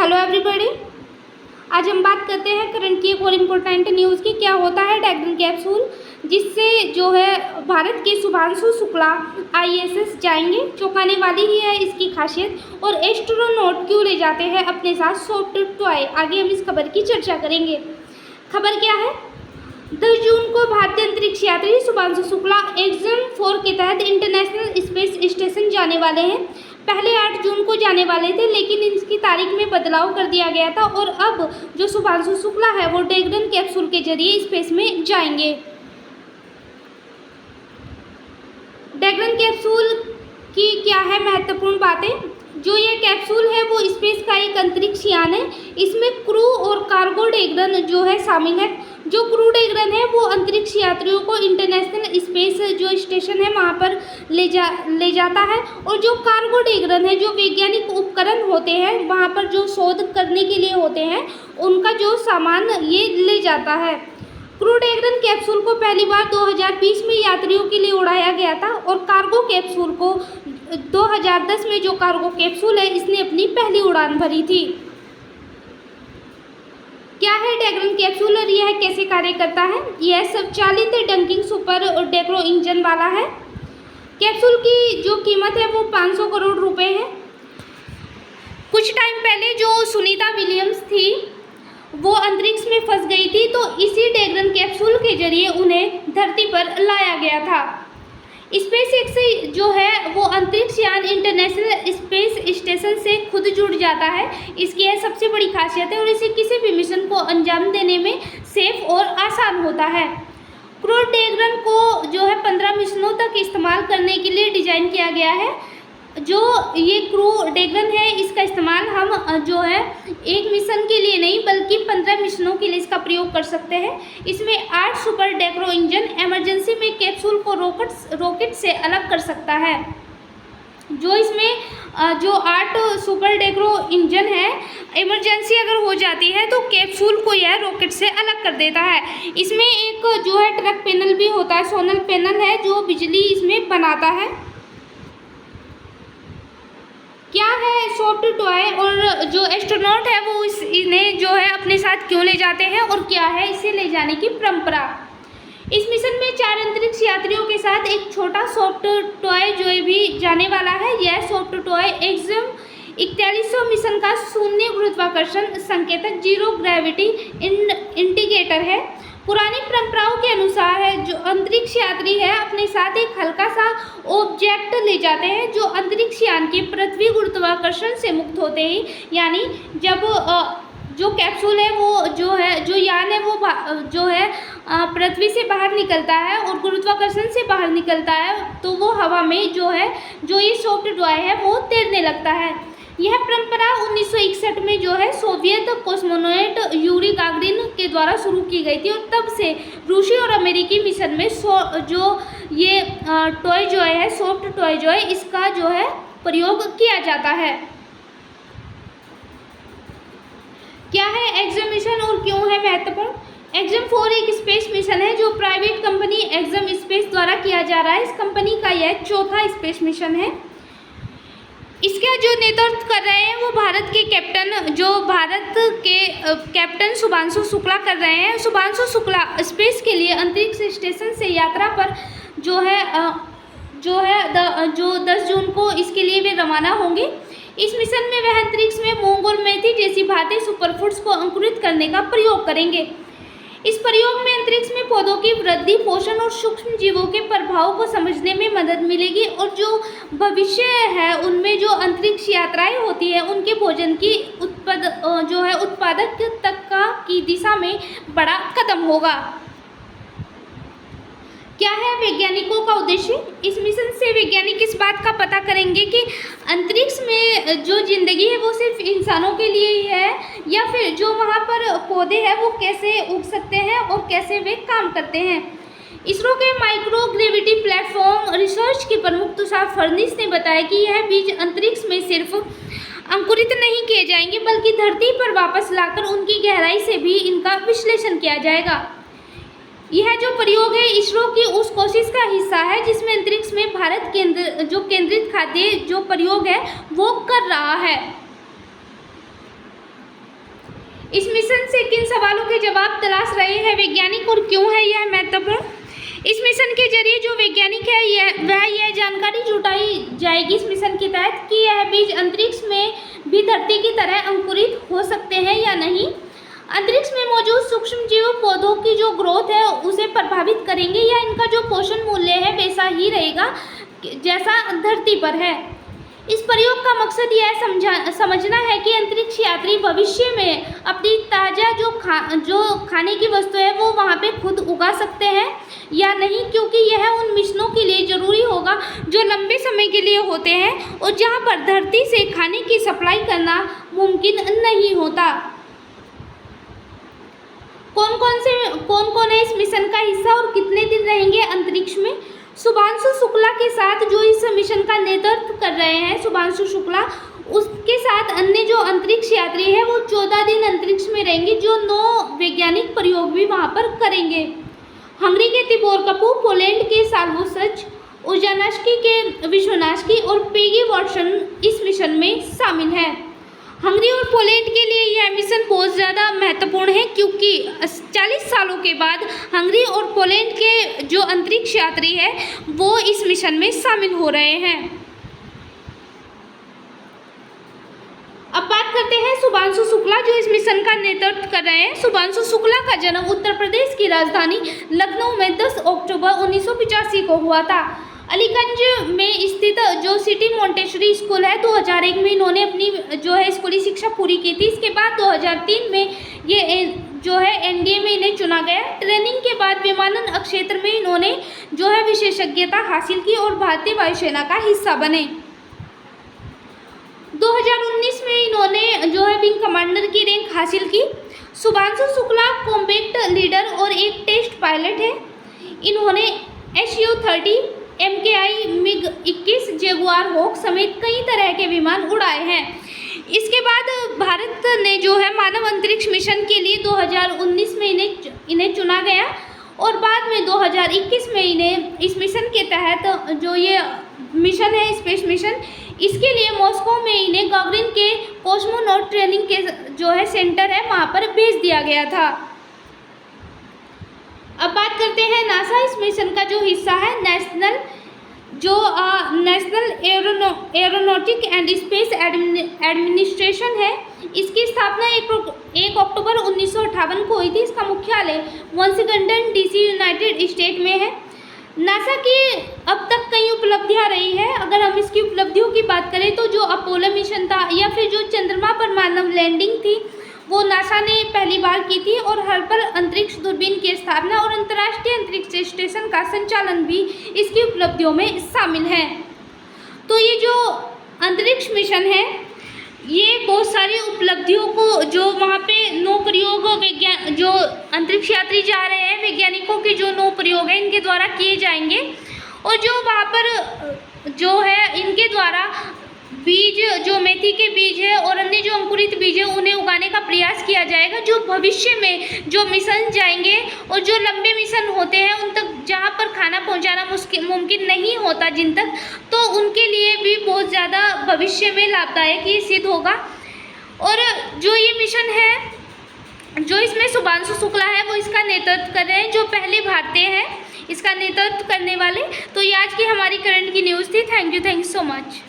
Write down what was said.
Hello everybody. आज हम बात करते हैं करंट की एक और इम्पोर्टेंट न्यूज़ की। क्या होता है ड्रैगन कैप्सूल, जिससे जो है भारत के शुभांशु शुक्ला IAS जाएंगे। चौंकाने वाली ही है इसकी खासियत। और एस्ट्रोनॉट क्यों ले जाते हैं अपने साथ सॉफ्ट टॉय, आगे हम इस खबर की चर्चा करेंगे। खबर क्या है? 10 जून को भारतीय अंतरिक्ष यात्री शुभांशु शुक्ला एक्सम 4 के तहत इंटरनेशनल स्पेस स्टेशन जाने वाले हैं। पहले 8 जून को जाने वाले थे, लेकिन इसकी तारीख में बदलाव कर दिया गया था और अब जो शुभांशु शुक्ला है वो ड्रैगन कैप्सूल के जरिए स्पेस में जाएंगे। ड्रैगन कैप्सूल की क्या है महत्वपूर्ण बातें? जो ये कैप्सूल है वो स्पेस का एक अंतरिक्ष यान है। इसमें क्रू और कार्गो ड्रैगन जो है शामिल है। जो क्रू ड्रैगन है वो अंतरिक्ष यात्रियों को इंटरनेशनल स्पेस जो स्टेशन है वहाँ पर ले जाता है, और जो कार्गो ड्रैगन है जो वैज्ञानिक उपकरण होते हैं वहाँ पर जो शोध करने के लिए होते हैं उनका जो सामान ये ले जाता है। क्रू ड्रैगन कैप्सूल को पहली बार 2020 में यात्रियों के लिए उड़ाया गया था, और कार्गो कैप्सूल को 2010 में जो कार्गो कैप्सूल है इसने अपनी पहली उड़ान भरी थी। क्या है ड्रैगन कैप्सूल और यह कैसे कार्य करता है? यह स्वचालित डंकिंग सुपर डेक्रो इंजन वाला है। कैप्सूल की जो कीमत है वो 500 करोड़ रुपए है। कुछ टाइम पहले जो सुनीता विलियम्स थी वो अंतरिक्ष में फंस गई थी, तो इसी ड्रैगन कैप्सूल के जरिए उन्हें धरती पर लाया गया था। स्पेसएक्स जो है वो अंतरिक्ष यान इंटरनेशनल स्पेस स्टेशन से खुद जुड़ जाता है। इसकी यह सबसे बड़ी खासियत है और इसे किसी भी मिशन को अंजाम देने में सेफ और आसान होता है। क्रू ड्रैगन को जो है 15 मिशनों तक इस्तेमाल करने के लिए डिज़ाइन किया गया है। जो ये क्रू ड्रैगन है इसका इस्तेमाल हम जो है एक मिशन के लिए नहीं बल्कि 15 मिशनों के लिए इसका प्रयोग कर सकते हैं। इसमें 8 सुपर डेक्रो इंजन इमरजेंसी में कैप्सूल को रॉकेट से अलग कर सकता है। जो इसमें जो 8 सुपर डेक्रो इंजन है, इमरजेंसी अगर हो जाती है तो कैप्सूल को यह रॉकेट से अलग कर देता है। इसमें एक जो है ट्रक पैनल भी होता है, सोलर पैनल है जो बिजली इसमें बनाता है। क्या है सॉफ्ट टॉय और जो एस्ट्रोनॉट है वो इन्हें जो है अपने साथ क्यों ले जाते हैं और क्या है इसे ले जाने की परंपरा? इस मिशन में 4 अंतरिक्ष यात्रियों के साथ एक छोटा सॉफ्ट टॉय जो भी जाने वाला है। यह सॉफ्ट टॉय एक्सम 4100 मिशन का शून्य गुरुत्वाकर्षण संकेतक जीरो ग्रेविटी इंडिकेटर है। पुरानी परंपराओं के अनुसार है जो अंतरिक्ष यात्री है अपने साथ एक हल्का सा ऑब्जेक्ट ले जाते हैं जो अंतरिक्ष यान के पृथ्वी गुरुत्वाकर्षण से मुक्त होते ही, यानी जब जो कैप्सूल है वो जो यान है वो जो है पृथ्वी से बाहर निकलता है और गुरुत्वाकर्षण से बाहर निकलता है तो वो हवा में जो ये सॉफ्ट टॉय है वो तैरने लगता है। यह परंपरा 1961 में जो है सोवियत कॉस्मोनॉट यूरी गागरिन के द्वारा शुरू की गई थी, और तब से रूसी और अमेरिकी मिशन में जो ये टॉय जो है सॉफ्ट टॉय जो है इसका जो है प्रयोग किया जाता है। क्या है एक्सम मिशन और क्यों है महत्वपूर्ण? एक्सम 4 एक स्पेस मिशन है जो प्राइवेट कंपनी एक्सम स्पेस द्वारा किया जा रहा है। इस कंपनी का यह चौथा स्पेस मिशन है। इसका जो नेतृत्व कर रहे हैं वो भारत के कैप्टन शुभांशु शुक्ला कर रहे हैं। शुभांशु शुक्ला स्पेस के लिए अंतरिक्ष स्टेशन से यात्रा पर जो 10 जून को इसके लिए वे रवाना होंगे। इस मिशन में वह अंतरिक्ष में मूंग और मेथी जैसी भारतीय सुपरफूड्स को अंकुरित करने का प्रयोग करेंगे। इस प्रयोग में अंतरिक्ष में पौधों की वृद्धि, पोषण और सूक्ष्म जीवों के प्रभाव को समझने में मदद मिलेगी, और जो भविष्य है उनमें जो अंतरिक्ष यात्राएं होती है उनके भोजन की उत्पादकता की दिशा में बड़ा कदम होगा। क्या है वैज्ञानिकों का उद्देश्य? इस मिशन से वैज्ञानिक इस बात का पता करेंगे कि अंतरिक्ष में जो जिंदगी है वो सिर्फ इंसानों के लिए ही है, या फिर जो वहाँ पर पौधे हैं वो कैसे उग सकते हैं और कैसे वे काम करते हैं। इसरो के माइक्रो ग्रेविटी प्लेटफॉर्म रिसर्च के प्रमुख तुषार फडनीस ने बताया कि यह बीज अंतरिक्ष में सिर्फ अंकुरित नहीं किए जाएंगे बल्कि धरती पर वापस लाकर उनकी गहराई से भी इनका विश्लेषण किया जाएगा। यह जो प्रयोग है इसरो की उस कोशिश का हिस्सा है जिसमें अंतरिक्ष में भारत केंद्रित खाद्य जो प्रयोग है वो कर रहा है। इस मिशन से किन सवालों के जवाब तलाश रहे हैं वैज्ञानिक और क्यों है यह महत्वपूर्ण? इस मिशन के जरिए जो वैज्ञानिक है यह जानकारी जुटाई जाएगी इस मिशन के तहत कि यह बीज अंतरिक्ष में भी धरती की तरह अंकुरित हो सकते हैं या नहीं, अंतरिक्ष में मौजूद सूक्ष्म जीव पौधों की जो ग्रोथ है उसे प्रभावित करेंगे या इनका जो पोषण मूल्य है वैसा ही रहेगा जैसा धरती पर है। इस प्रयोग का मकसद यह समझना है कि अंतरिक्ष यात्री भविष्य में अपनी ताज़ा जो खाने की वस्तु है वो वहाँ पे खुद उगा सकते हैं या नहीं, क्योंकि यह उन मिशनों के लिए ज़रूरी होगा जो लंबे समय के लिए होते हैं और जहाँ पर धरती से खाने की सप्लाई करना मुमकिन नहीं होता। कौन कौन है इस मिशन का हिस्सा और कितने दिन रहेंगे अंतरिक्ष में? शुभांशु शुक्ला के साथ जो इस मिशन का नेतृत्व कर रहे हैं, शुभांशु शुक्ला, उसके साथ अन्य जो अंतरिक्ष यात्री है वो 14 दिन अंतरिक्ष में रहेंगे, जो 9 वैज्ञानिक प्रयोग भी वहाँ पर करेंगे। हंगरी के तिबोर कपू, पोलैंड के साल्वोसच, उजानास्की के विश्वनास्की और पेगी वॉटसन इस मिशन में शामिल है। हंगरी और पोलैंड के लिए यह मिशन बहुत ज़्यादा महत्वपूर्ण है क्योंकि 40 सालों के बाद हंगरी और पोलैंड के जो अंतरिक्ष यात्री है वो इस मिशन में शामिल हो रहे हैं। अब बात करते हैं शुभांशु शुक्ला जो इस मिशन का नेतृत्व कर रहे हैं। शुभांशु शुक्ला का जन्म उत्तर प्रदेश की राजधानी लखनऊ में 10 अक्टूबर 1985 को हुआ था। अलीगंज में स्थित जो सिटी मोंटेसरी स्कूल है 2001 में इन्होंने अपनी जो है स्कूली शिक्षा पूरी की थी। इसके बाद 2003 में ये जो है एनडीए में इन्हें चुना गया। ट्रेनिंग के बाद विमानन क्षेत्र में इन्होंने जो है विशेषज्ञता हासिल की और भारतीय वायुसेना का हिस्सा बने। 2019 में इन्होंने जो है विंग कमांडर की रैंक हासिल की। शुभांशु शुक्ला कॉम्बैट लीडर और एक टेस्ट पायलट है। इन्होंने SU-30, MKI MiG-21, Jaguar hoc समेत कई तरह के विमान उड़ाए हैं। इसके बाद भारत ने जो है मानव अंतरिक्ष मिशन के लिए 2019 में इन्हें चुना गया और बाद में 2021 में इन्हें इस मिशन के तहत जो ये मिशन है स्पेस मिशन, इसके लिए मॉस्को में इन्हें गागरिन के कॉस्मोनॉट ट्रेनिंग के जो है सेंटर है वहाँ पर भेज दिया गया था। अब बात करते हैं नासा इस मिशन का जो हिस्सा है national aeronautic and space administration है। इसकी स्थापना 1 अक्टूबर 1958 को हुई थी। इसका मुख्यालय वाशिंगटन DC यूनाइटेड स्टेट में है। नासा की अब तक कई उपलब्धियां रही है। अगर हम इसकी उपलब्धियों की बात करें तो जो अपोलो मिशन था या फिर जो चंद्रमा पर मानव लैंडिंग थी वो नासा ने पहली बार की थी और हर्बल अंतरिक्ष दूरबीन की स्थापना और अंतर्राष्ट्रीय अंतरिक्ष स्टेशन का संचालन भी इसकी उपलब्धियों में शामिल है। तो ये जो अंतरिक्ष मिशन है ये बहुत सारी उपलब्धियों को जो वहाँ पे 9 प्रयोग जो अंतरिक्ष यात्री जा रहे हैं वैज्ञानिकों के जो 9 प्रयोग हैं इनके द्वारा किए जाएंगे और जो वहाँ पर जो है इनके द्वारा बीज जो मेथी के बीज है और अन्य जो अंकुरित बीज है उन्हें उगाने का प्रयास किया जाएगा, जो भविष्य में जो मिशन जाएंगे और जो लंबे मिशन होते हैं उन तक जहाँ पर खाना पहुँचाना मुमकिन नहीं होता जिन तक, तो उनके लिए भी बहुत ज़्यादा भविष्य में लाभदायक ये सिद्ध होगा। और जो ये मिशन है जो इसमें शुभांशु शुक्ला है वो इसका नेतृत्व कर रहे हैं, जो पहले भारतीय हैं इसका नेतृत्व करने वाले। तो ये आज की हमारी करंट की न्यूज़ थी। Thank you so much.